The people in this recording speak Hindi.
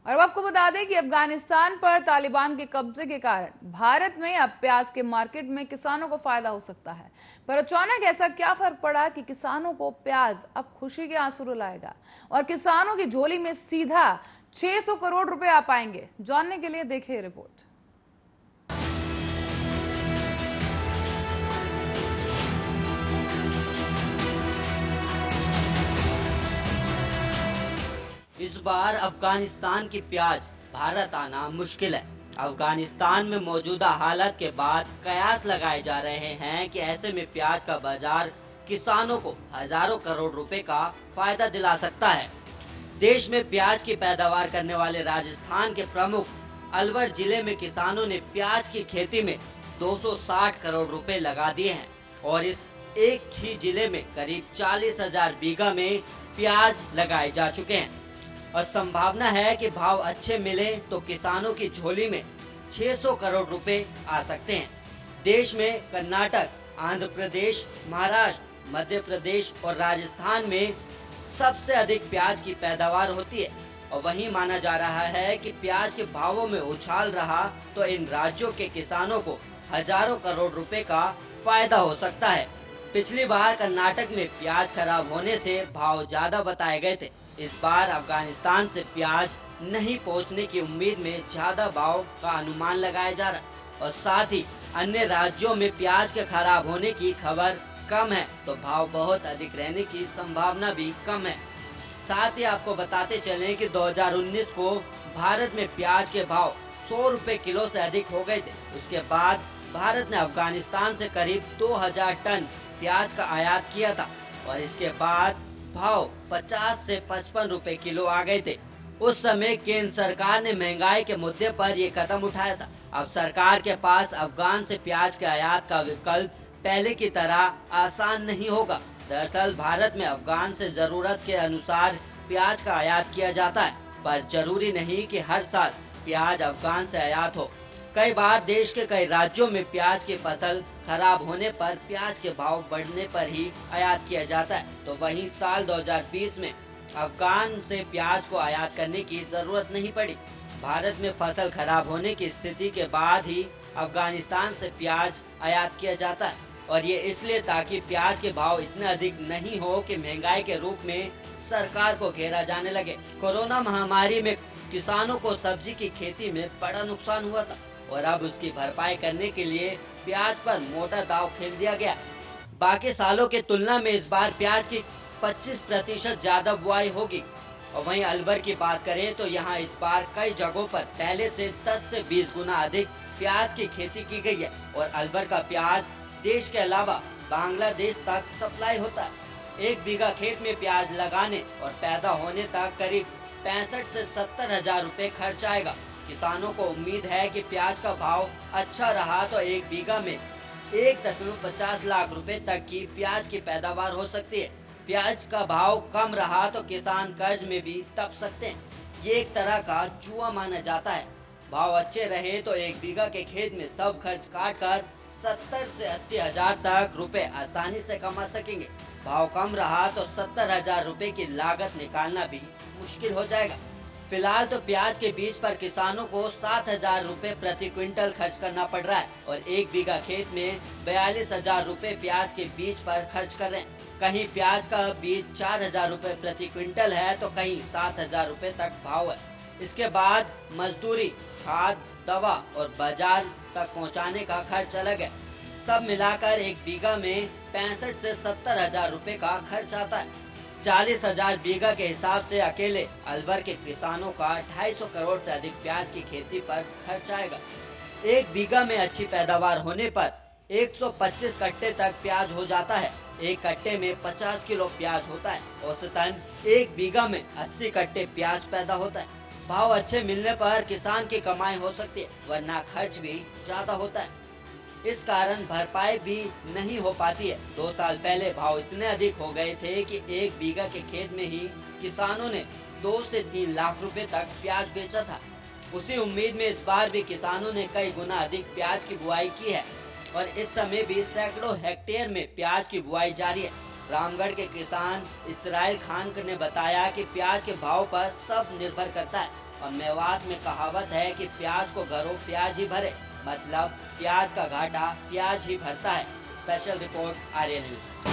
और अब आपको बता दें कि अफगानिस्तान पर तालिबान के कब्जे के कारण भारत में अब प्याज के मार्केट में किसानों को फायदा हो सकता है। पर अचानक ऐसा क्या फर्क पड़ा कि किसानों को प्याज अब खुशी के आंसू रुलाएगा और किसानों की झोली में सीधा 600 करोड़ रुपए आ पाएंगे। जानने के लिए देखिए रिपोर्ट। इस बार अफगानिस्तान की प्याज भारत आना मुश्किल है। अफगानिस्तान में मौजूदा हालत के बाद कयास लगाए जा रहे हैं कि ऐसे में प्याज का बाजार किसानों को हजारों करोड़ रुपए का फायदा दिला सकता है। देश में प्याज की पैदावार करने वाले राजस्थान के प्रमुख अलवर जिले में किसानों ने प्याज की खेती में 260 करोड़ रुपए लगा दिए हैं और इस एक ही जिले में करीब 40,000 बीघा में प्याज लगाए जा चुके हैं और संभावना है कि भाव अच्छे मिले तो किसानों की झोली में 600 करोड़ रुपए आ सकते हैं। देश में कर्नाटक, आंध्र प्रदेश, महाराष्ट्र, मध्य प्रदेश और राजस्थान में सबसे अधिक प्याज की पैदावार होती है और वहीं माना जा रहा है कि प्याज के भावों में उछाल रहा तो इन राज्यों के किसानों को हजारों करोड़ रुपए का फायदा हो सकता है। पिछली बार कर्नाटक में प्याज खराब होने से भाव ज्यादा बताए गए थे। इस बार अफगानिस्तान से प्याज नहीं पहुंचने की उम्मीद में ज्यादा भाव का अनुमान लगाया जा रहा और साथ ही अन्य राज्यों में प्याज के खराब होने की खबर कम है तो भाव बहुत अधिक रहने की संभावना भी कम है। साथ ही आपको बताते चलें कि 2019 को भारत में प्याज के भाव 100 रुपए किलो से अधिक हो गए थे। उसके बाद भारत ने अफगानिस्तान से करीब 2000 टन प्याज का आयात किया था और इसके बाद भाव 50 से 55 रुपए किलो आ गए थे। उस समय केंद्र सरकार ने महंगाई के मुद्दे पर ये कदम उठाया था। अब सरकार के पास अफगान से प्याज के आयात का विकल्प पहले की तरह आसान नहीं होगा। दरअसल भारत में अफगान से जरूरत के अनुसार प्याज का आयात किया जाता है, पर जरूरी नहीं कि हर साल प्याज अफगान से आयात हो। कई बार देश के कई राज्यों में प्याज की फसल खराब होने पर प्याज के भाव बढ़ने पर ही आयात किया जाता है, तो वहीं साल 2020 में अफगान से प्याज को आयात करने की जरूरत नहीं पड़ी। भारत में फसल खराब होने की स्थिति के बाद ही अफगानिस्तान से प्याज आयात किया जाता है और ये इसलिए ताकि प्याज के भाव इतने अधिक नहीं हो कि महंगाई के रूप में सरकार को घेरा जाने लगे। कोरोना महामारी में किसानों को सब्जी की खेती में बड़ा नुकसान हुआ था और अब उसकी भरपाई करने के लिए प्याज पर मोटा दांव खेल दिया गया। बाकी सालों के तुलना में इस बार प्याज की 25% ज्यादा बुआई होगी और वहीं अलवर की बात करें तो यहाँ इस बार कई जगहों पर पहले से 10 से 20 गुना अधिक प्याज की खेती की गई है और अलवर का प्याज देश के अलावा बांग्लादेश तक सप्लाई होता है। 1 बीघा खेत में प्याज लगाने और पैदा होने तक करीब 65 से 70 हजार रुपए खर्च आएगा। किसानों को उम्मीद है कि प्याज का भाव अच्छा रहा तो 1 बीघा में 1.50 लाख रुपए तक की प्याज की पैदावार हो सकती है। प्याज का भाव कम रहा तो किसान कर्ज में भी दब सकते हैं। ये एक तरह का जुआ माना जाता है। भाव अच्छे रहे तो 1 बीघा के खेत में सब खर्च काट कर 70 से 80 हजार तक रुपए आसानी से कमा सकेंगे। भाव कम रहा तो 70 हजार रुपए की लागत निकालना भी मुश्किल हो जाएगा। फिलहाल तो प्याज के बीज पर किसानों को 7,000 रुपए प्रति क्विंटल खर्च करना पड़ रहा है और 1 बीघा खेत में 42,000 रुपए प्याज के बीज पर खर्च कर रहे हैं। कहीं प्याज का बीज 4,000 रुपए प्रति क्विंटल है तो कहीं 7,000 रुपए तक भाव है। इसके बाद मजदूरी, खाद, दवा और बाजार तक पहुंचाने का खर्च अलग है। सब मिलाकर 1 बीघा में 65 से 70 हजार रुपए का खर्च आता है। 40,000 बीघा के हिसाब से अकेले अलवर के किसानों का 250 करोड़ से अधिक प्याज की खेती पर खर्च आएगा। 1 बीघा में अच्छी पैदावार होने पर 125 कट्टे तक प्याज हो जाता है। 1 कट्टे में 50 किलो प्याज होता है। औसतन 1 बीघा में 80 कट्टे प्याज पैदा होता है। भाव अच्छे मिलने पर किसान की कमाई हो सकती है, वरना खर्च भी ज्यादा होता है। इस कारण भरपाई भी नहीं हो पाती है। 2 साल पहले भाव इतने अधिक हो गए थे कि 1 बीघा के खेत में ही किसानों ने 2 से 3 लाख रुपए तक प्याज बेचा था। उसी उम्मीद में इस बार भी किसानों ने कई गुना अधिक प्याज की बुआई की है और इस समय भी सैकड़ों हेक्टेयर में प्याज की बुआई जारी है। रामगढ़ के किसान इसराइल खान ने बताया कि प्याज के भाव पर सब निर्भर करता है और मेवात में कहावत है कि प्याज को घरों प्याज ही भरे, मतलब प्याज का घाटा प्याज ही भरता है। स्पेशल रिपोर्ट आर्य न्यूज।